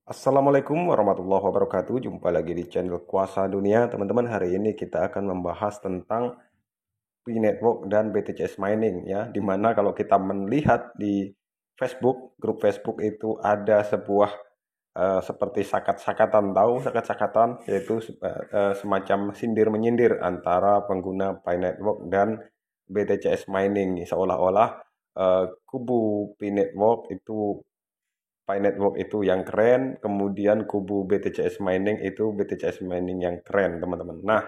Assalamualaikum warahmatullahi wabarakatuh. Jumpa lagi di channel Kuasa Dunia. Teman-teman, hari ini kita akan membahas tentang P-Network dan BTCS Mining ya. Dimana kalau kita melihat di Facebook, grup Facebook itu ada sebuah seperti sakat-sakatan, tahu sakat-sakatan, yaitu semacam sindir-menyindir antara pengguna P-Network dan BTCS Mining. Seolah-olah kubu P-Network itu Pi Network itu yang keren, kemudian kubu BTCS Mining itu BTCS Mining yang keren, teman-teman. Nah,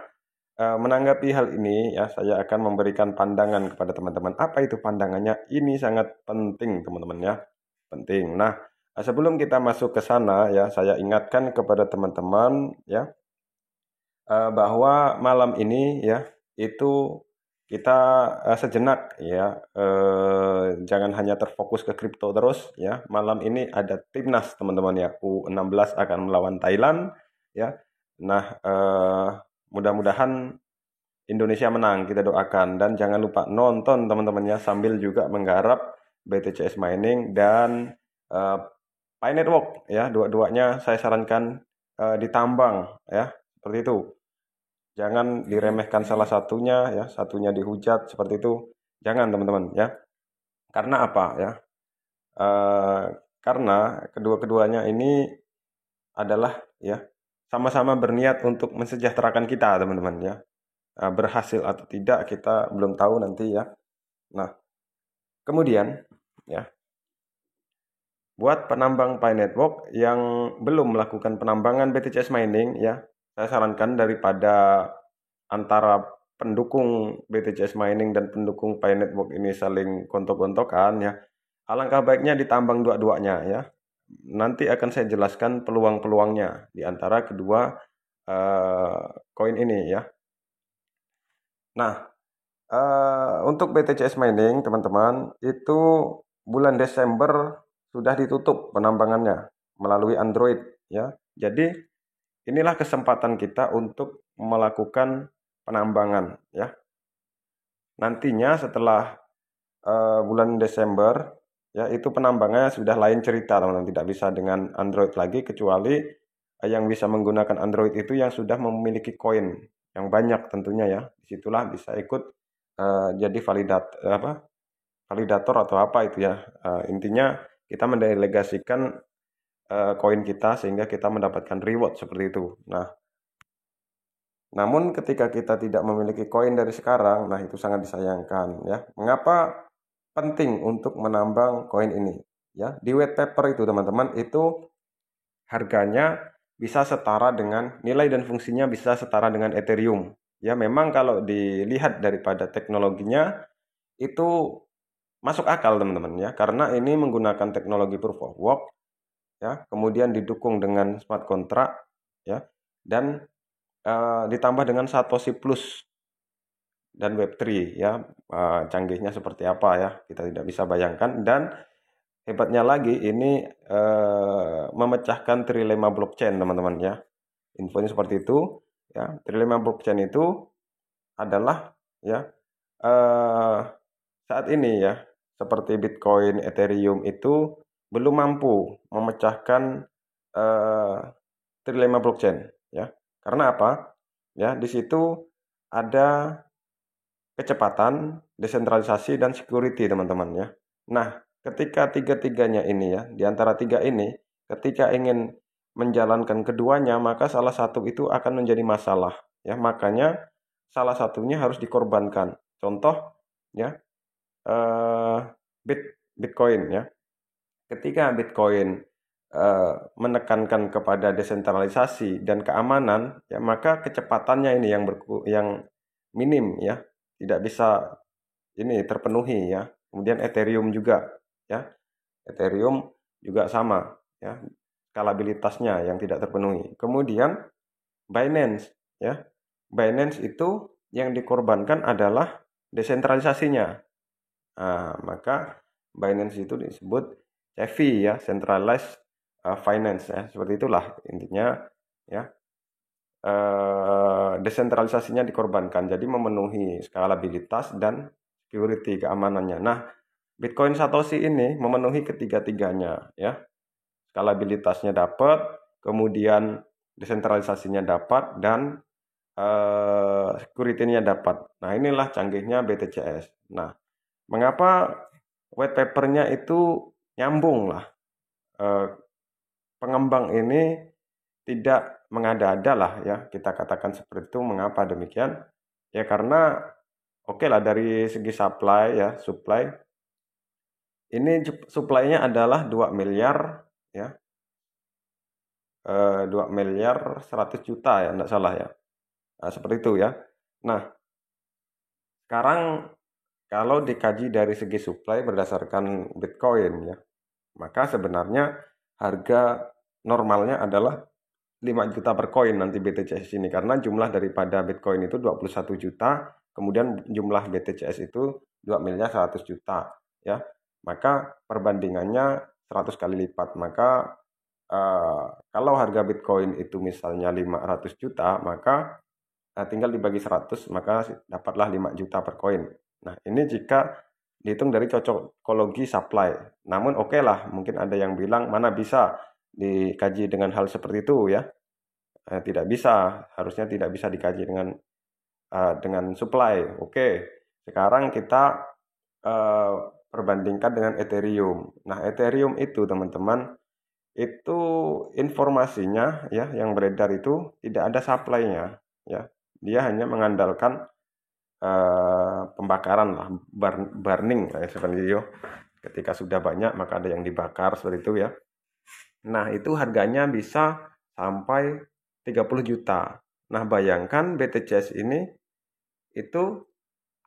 menanggapi hal ini ya, saya akan memberikan pandangan kepada teman-teman. Apa itu pandangannya? Ini sangat penting, teman-teman ya. Penting. Nah, sebelum kita masuk ke sana ya, saya ingatkan kepada teman-teman ya, bahwa malam ini ya itu kita sejenak ya, jangan hanya terfokus ke kripto terus ya. Malam ini ada timnas, teman-teman ya, U16 akan melawan Thailand ya. Nah, mudah-mudahan Indonesia menang, kita doakan, dan jangan lupa nonton teman-teman ya, sambil juga menggarap BTCS Mining dan uh, Pi Network ya. Dua-duanya saya sarankan ditambang ya, seperti itu. Jangan diremehkan salah satunya ya, satunya dihujat seperti itu. Jangan, teman-teman ya. Karena apa ya? Eh, karena kedua-keduanya ini adalah ya sama-sama berniat untuk mensejahterakan kita, teman-teman ya. Berhasil atau tidak kita belum tahu nanti ya. Nah, kemudian ya, buat penambang Pi Network yang belum melakukan penambangan BTCS Mining ya, saya sarankan daripada antara pendukung BTCS Mining dan pendukung Pi Network ini saling gontok-gontokan ya, alangkah baiknya ditambang dua-duanya ya. Nanti akan saya jelaskan peluang-peluangnya di antara kedua eh, koin ini ya. Nah, untuk BTCS Mining, teman-teman, itu bulan Desember sudah ditutup penambangannya melalui Android ya. Jadi inilah kesempatan kita untuk melakukan penambangan ya. Nantinya setelah bulan Desember ya, itu penambangannya sudah lain cerita, teman-teman. Tidak bisa dengan Android lagi, kecuali yang bisa menggunakan Android itu yang sudah memiliki koin yang banyak tentunya ya. Disitulah bisa ikut jadi validator atau apa itu ya. Intinya kita mendelegasikan koin kita sehingga kita mendapatkan reward seperti itu. Nah, namun ketika kita tidak memiliki koin dari sekarang, nah itu sangat disayangkan ya. Mengapa penting untuk menambang koin ini? Ya, di white paper itu, teman-teman, itu harganya bisa setara dengan nilai dan fungsinya bisa setara dengan Ethereum. Ya, memang kalau dilihat daripada teknologinya itu masuk akal, teman-teman ya, karena ini menggunakan teknologi proof of work ya, kemudian didukung dengan smart contract ya, dan ditambah dengan Satoshi Plus dan Web3 ya. Canggihnya seperti apa ya, kita tidak bisa bayangkan. Dan hebatnya lagi ini memecahkan trilema blockchain, teman-teman ya. Infonya seperti itu ya. Trilema blockchain itu adalah ya, eh, saat ini ya, seperti Bitcoin, Ethereum itu belum mampu memecahkan eh, trilema blockchain ya. Karena apa? Ya, di situ ada kecepatan, desentralisasi, dan security, teman-teman ya. Nah, ketika tiga-tiganya ini ya, di antara tiga ini, ketika ingin menjalankan keduanya, maka salah satu itu akan menjadi masalah ya. Makanya salah satunya harus dikorbankan. Contoh ya, eh, Bitcoin ya. Ketika Bitcoin menekankan kepada desentralisasi dan keamanan ya, maka kecepatannya ini yang minim ya, tidak bisa ini terpenuhi ya. Kemudian Ethereum juga ya. Ethereum juga sama ya, skalabilitasnya yang tidak terpenuhi. Kemudian Binance ya. Binance itu yang dikorbankan adalah desentralisasinya. Nah, maka Binance itu disebut CeFi ya, Centralized Finance ya. Seperti itulah intinya ya. Desentralisasinya dikorbankan, jadi memenuhi skalabilitas dan security keamanannya. Nah, Bitcoin Satoshi ini memenuhi ketiga-tiganya ya. skalabilitasnya dapat, kemudian desentralisasinya dapat, dan security-nya dapat. Nah, inilah canggihnya BTCS. Nah, mengapa white paper-nya itu nyambung lah. Pengembang ini tidak mengada-ada lah ya, kita katakan seperti itu. Mengapa demikian? Ya karena oke lah, dari segi supply ini supply-nya adalah 2 miliar ya, 2 miliar 100 juta ya, enggak salah ya. Nah, seperti itu ya. Nah, sekarang kalau dikaji dari segi supply berdasarkan Bitcoin ya, maka sebenarnya harga normalnya adalah 5 juta per koin nanti BTCS ini, karena jumlah daripada Bitcoin itu 21 juta, kemudian jumlah BTCS itu 2 miliar 100 juta ya. Maka perbandingannya 100 kali lipat. Maka kalau harga Bitcoin itu misalnya 500 juta, maka tinggal dibagi 100, maka dapatlah 5 juta per koin. Nah, ini jika dihitung dari cocokologi supply. Namun oke lah, mungkin ada yang bilang mana bisa dikaji dengan hal seperti itu ya. Tidak bisa, harusnya tidak bisa dikaji dengan supply. Oke, sekarang kita perbandingkan dengan Ethereum. Nah, Ethereum itu teman-teman, itu informasinya ya yang beredar itu tidak ada supply-nya ya. Dia hanya mengandalkan pembakaran lah, burning lah seperti itu. Ketika sudah banyak maka ada yang dibakar seperti itu ya. Nah, itu harganya bisa sampai 30 juta. Nah, bayangkan BTCS ini itu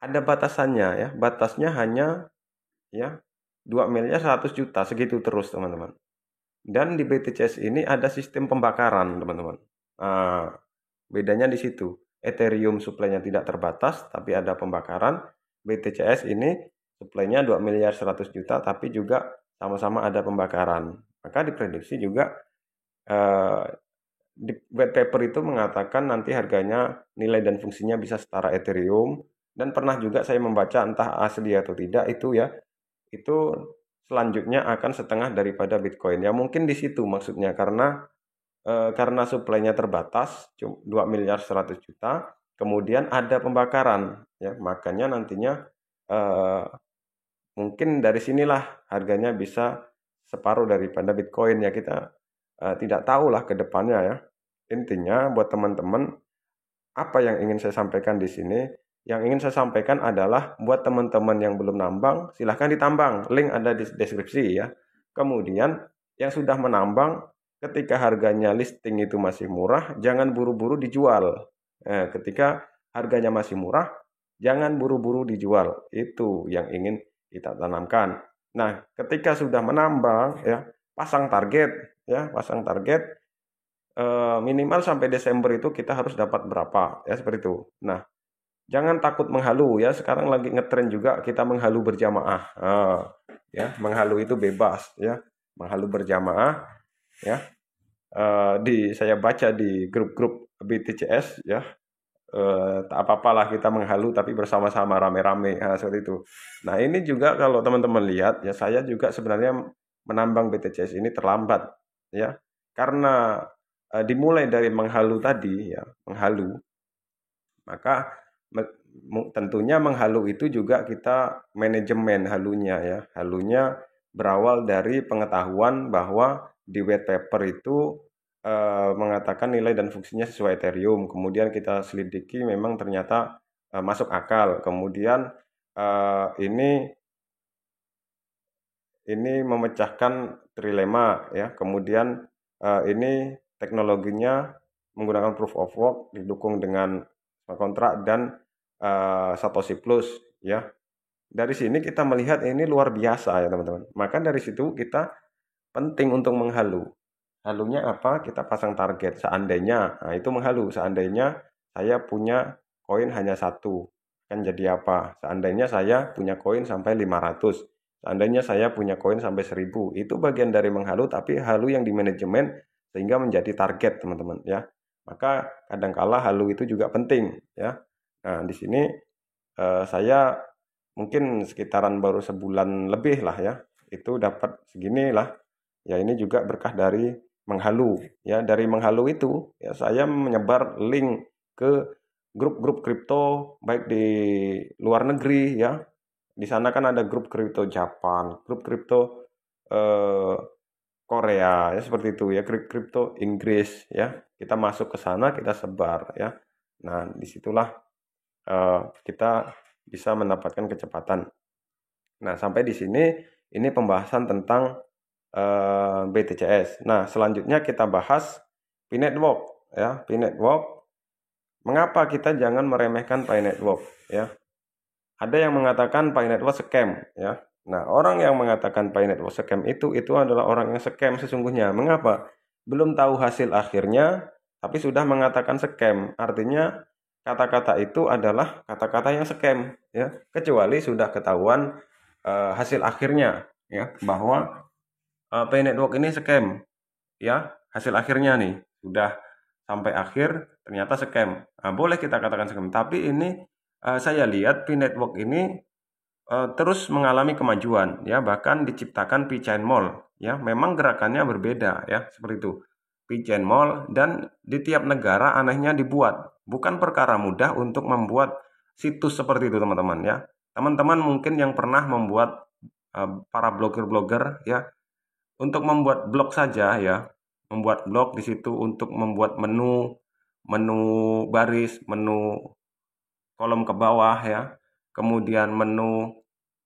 ada batasannya ya. Batasnya hanya ya 2 miliar 100 juta, segitu terus teman-teman. Dan di BTCS ini ada sistem pembakaran, teman-teman. Nah, bedanya di situ. Ethereum supply-nya tidak terbatas, tapi ada pembakaran. BTCS ini supply-nya 2 miliar 100 juta, tapi juga sama-sama ada pembakaran. Maka diprediksi juga di white paper itu mengatakan nanti harganya, nilai dan fungsinya bisa setara Ethereum. Dan pernah juga saya membaca, entah asli atau tidak itu ya, itu selanjutnya akan setengah daripada Bitcoin. Ya mungkin di situ maksudnya, karena supply-nya terbatas 2 miliar 100 juta, kemudian ada pembakaran ya, makanya nantinya mungkin dari sinilah harganya bisa separuh daripada Bitcoin ya. Kita tidak tahulah ke depannya ya. Intinya buat teman-teman, apa yang ingin saya sampaikan di sini? Yang ingin saya sampaikan adalah buat teman-teman yang belum nambang, silahkan ditambang. Link ada di deskripsi ya. Kemudian yang sudah menambang, ketika harganya listing itu masih murah, jangan buru-buru dijual. Ketika harganya masih murah, jangan buru-buru dijual. Itu yang ingin kita tanamkan. Nah, ketika sudah menambang ya, pasang target ya, pasang target. Minimal sampai Desember itu kita harus dapat berapa ya, seperti itu. Nah, jangan takut menghalu ya. Sekarang lagi ngetren juga kita menghalu berjamaah. Ya, menghalu itu bebas ya. Menghalu berjamaah ya. Saya baca di grup-grup BTCS ya. Tak apa-apalah kita menghalu tapi bersama-sama rame-rame seperti itu. Nah, ini juga kalau teman-teman lihat ya, saya juga sebenarnya menambang BTCS ini terlambat ya. Karena dimulai dari menghalu tadi ya, menghalu, maka tentunya menghalu itu juga kita manajemen halunya ya. Halunya berawal dari pengetahuan bahwa di white paper itu mengatakan nilai dan fungsinya sesuai Ethereum. Kemudian kita selidiki, memang ternyata masuk akal. Kemudian ini memecahkan trilema ya. Kemudian ini teknologinya menggunakan proof of work, didukung dengan smart contract dan Satoshi Plus ya. Dari sini kita melihat ini luar biasa ya teman-teman. Maka dari situ kita penting untuk menghalu. Halunya apa? Kita pasang target. Seandainya, nah itu menghalu. Seandainya saya punya koin hanya satu, kan jadi apa? Seandainya saya punya koin sampai 500. Seandainya saya punya koin sampai 1000. Itu bagian dari menghalu, tapi halu yang di manajemen sehingga menjadi target teman-teman ya. Maka kadangkala halu itu juga penting ya. Nah, di sini saya mungkin sekitaran baru sebulan lebih lah ya, itu dapat segini lah. Ya ini juga berkah dari Menghalu. Ya dari Menghalu itu ya saya menyebar link ke grup-grup kripto baik di luar negeri ya. Di sana kan ada grup kripto Japan, grup kripto eh, Korea ya seperti itu ya, kripto Inggris ya. Kita masuk ke sana, kita sebar ya. Nah, disitulah kita bisa mendapatkan kecepatan. Nah, sampai di sini ini pembahasan tentang BTCS. Nah, selanjutnya kita bahas Pi Network ya. Pi Network, mengapa kita jangan meremehkan Pi Network ya? Ada yang mengatakan Pi Network scam ya. Nah, orang yang mengatakan Pi Network scam itu adalah orang yang scam sesungguhnya. Mengapa? Belum tahu hasil akhirnya tapi sudah mengatakan scam. Artinya kata-kata itu adalah kata-kata yang scam ya. Kecuali sudah ketahuan hasil akhirnya ya bahwa Pay Network ini scam ya, hasil akhirnya nih sudah sampai akhir ternyata scam. Nah, boleh kita katakan scam, tapi ini saya lihat Pay Network ini terus mengalami kemajuan ya, bahkan diciptakan P-Chain Mall ya. Memang gerakannya berbeda ya, seperti itu. P-Chain Mall, dan di tiap negara anehnya dibuat. Bukan perkara mudah untuk membuat situs seperti itu teman-teman ya. Teman-teman mungkin yang pernah membuat para blogger-blogger ya, untuk membuat blog saja ya, membuat blog di situ untuk membuat menu, menu baris, menu kolom ke bawah ya, kemudian menu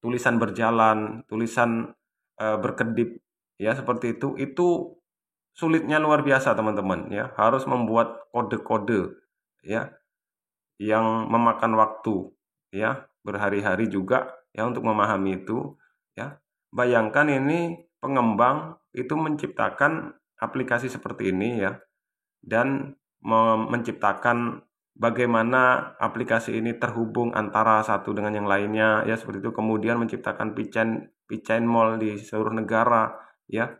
tulisan berjalan, tulisan berkedip ya seperti itu sulitnya luar biasa teman-teman ya, harus membuat kode-kode ya yang memakan waktu ya berhari-hari juga ya untuk memahami itu ya. Bayangkan ini pengembang itu menciptakan aplikasi seperti ini ya, dan menciptakan bagaimana aplikasi ini terhubung antara satu dengan yang lainnya ya seperti itu, kemudian menciptakan P-Chain Mall di seluruh negara ya.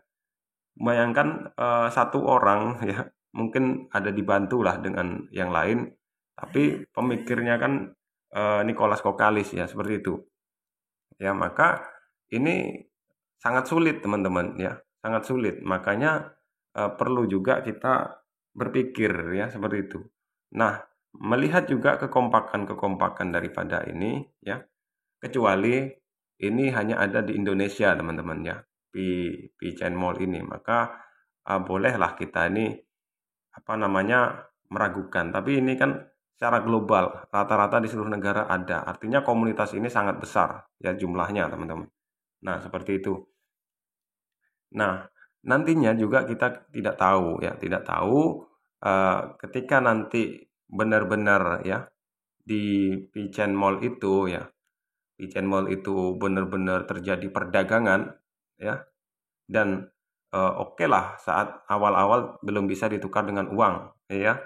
Bayangkan satu orang ya mungkin ada dibantu lah dengan yang lain, tapi pemikirnya kan Nicholas Kokalis ya seperti itu ya. Maka ini sangat sulit teman-teman ya, sangat sulit. Makanya perlu juga kita berpikir ya seperti itu. Nah, melihat juga kekompakan daripada ini ya, kecuali ini hanya ada di Indonesia teman-teman ya, P-Chain Mall ini, maka bolehlah kita ini apa namanya meragukan. Tapi ini kan secara global, rata-rata di seluruh negara ada. Artinya komunitas ini sangat besar ya jumlahnya teman-teman. Nah, seperti itu. Nah, nantinya juga kita tidak tahu ya, tidak tahu ketika nanti benar-benar ya di Pichen Mall itu ya, Pichen Mall itu benar-benar terjadi perdagangan ya, dan oke lah saat awal-awal belum bisa ditukar dengan uang ya.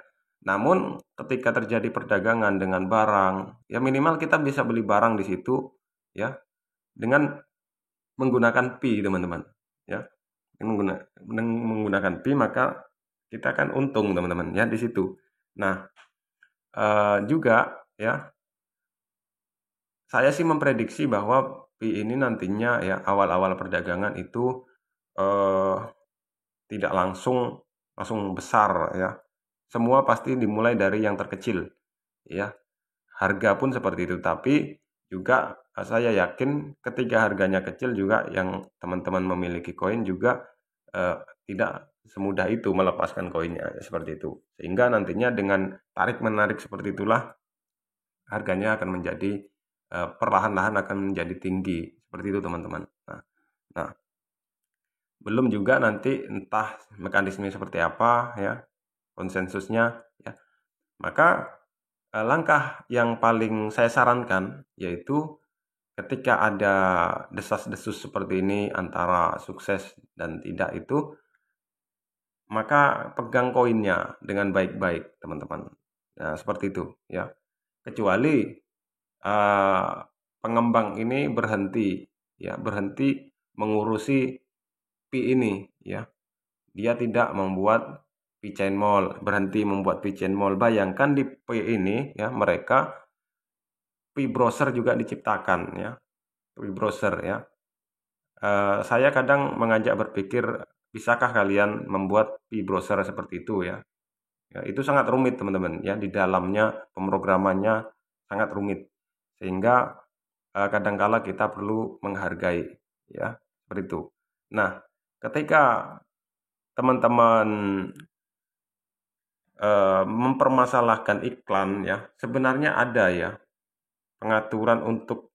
Namun ketika terjadi perdagangan dengan barang, ya minimal kita bisa beli barang di situ ya dengan menggunakan Pi teman-teman ya. Menggunakan Pi maka kita akan untung teman-teman ya di situ. Nah, juga ya saya sih memprediksi bahwa Pi ini nantinya ya awal-awal perdagangan itu eh, tidak langsung besar ya. Semua pasti dimulai dari yang terkecil ya. Harga pun seperti itu, tapi juga saya yakin ketika harganya kecil juga yang teman-teman memiliki koin juga tidak semudah itu melepaskan koinnya seperti itu. Sehingga nantinya dengan tarik menarik seperti itulah harganya akan menjadi perlahan-lahan akan menjadi tinggi seperti itu teman-teman. Nah, belum juga nanti entah mekanisme seperti apa ya, konsensusnya ya. Maka langkah yang paling saya sarankan yaitu ketika ada desas-desus seperti ini antara sukses dan tidak itu, maka pegang koinnya dengan baik-baik teman-teman. Nah, seperti itu ya. Kecuali pengembang ini berhenti mengurusi Pi ini ya. Dia tidak membuat P-Chain Mall, berhenti membuat P-Chain Mall. Bayangkan di P ini ya, mereka Pi browser juga diciptakan ya. Pi browser ya. Saya kadang mengajak berpikir Bisakah kalian membuat P-browser seperti itu ya? Ya, itu sangat rumit teman-teman ya, di dalamnya pemrogramannya sangat rumit. Sehingga kadangkala kita perlu menghargai ya, seperti itu. Nah, ketika teman-teman mempermasalahkan iklan ya, sebenarnya ada ya pengaturan untuk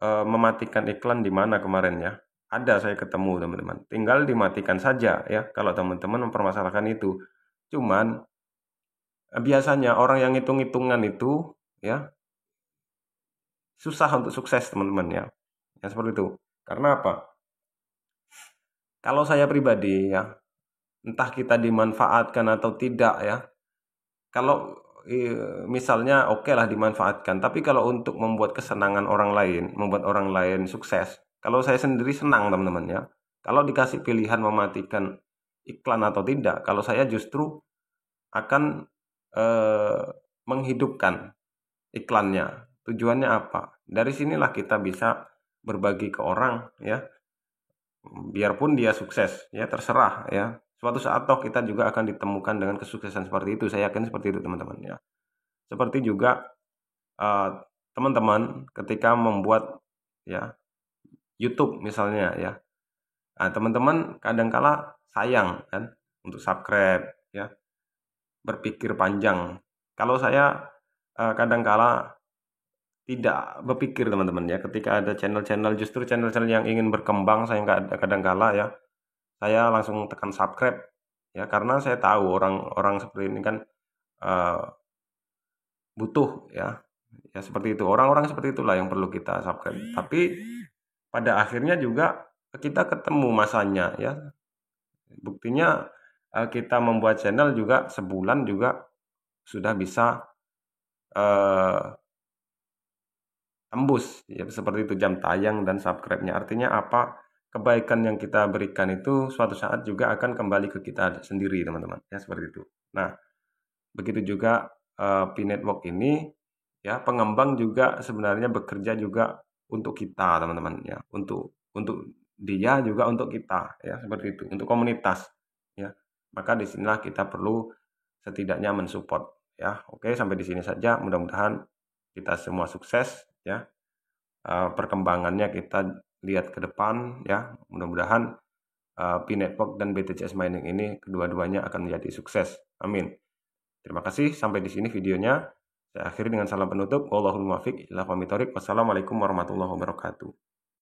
mematikan iklan di mana kemarin ya. Ada, saya ketemu teman-teman. Tinggal dimatikan saja ya kalau teman-teman mempermasalahkan itu. Cuman biasanya orang yang hitung-hitungan itu ya susah untuk sukses teman-teman ya. Ya seperti itu. Karena apa? Kalau saya pribadi ya, entah kita dimanfaatkan atau tidak ya. Kalau misalnya oke lah dimanfaatkan, tapi kalau untuk membuat kesenangan orang lain, membuat orang lain sukses, kalau saya sendiri senang teman-teman ya. Kalau dikasih pilihan mematikan iklan atau tidak, kalau saya justru akan eh, menghidupkan iklannya. Tujuannya apa? Dari sinilah kita bisa berbagi ke orang ya, biarpun dia sukses ya, terserah ya. Suatu saat toh kita juga akan ditemukan dengan kesuksesan seperti itu. Saya yakin seperti itu teman-teman ya. Seperti juga eh, teman-teman ketika membuat ya YouTube misalnya ya. Nah, teman-teman kadangkala sayang kan untuk subscribe ya, berpikir panjang. Kalau saya kadangkala tidak berpikir teman-teman ya, ketika ada channel-channel, justru channel-channel yang ingin berkembang, saya nggak kadangkala ya, saya langsung tekan subscribe ya, karena saya tahu orang-orang seperti ini kan eh, butuh ya. Ya seperti itu, orang-orang seperti itulah yang perlu kita subscribe. Tapi pada akhirnya juga kita ketemu masanya ya. Buktinya kita membuat channel juga sebulan juga sudah bisa eh, tembus ya, seperti itu jam tayang dan subscribe-nya. Artinya apa? Kebaikan yang kita berikan itu suatu saat juga akan kembali ke kita sendiri, teman-teman. Ya, seperti itu. Nah, begitu juga P-Network ini ya, pengembang juga sebenarnya bekerja juga untuk kita, teman-teman ya. Untuk dia juga untuk kita ya, seperti itu. Untuk komunitas ya. Maka disinilah kita perlu setidaknya mensupport ya. Oke, sampai di sini saja. Mudah-mudahan kita semua sukses ya. Perkembangannya kita lihat ke depan ya. Mudah-mudahan P-Network dan BTCS Mining ini kedua-duanya akan menjadi sukses. Amin. Terima kasih, sampai di sini videonya. Saya akhiri dengan salam penutup. Wallahul muwaffiq ila aqwamit thoriq. Wassalamualaikum warahmatullahi wabarakatuh.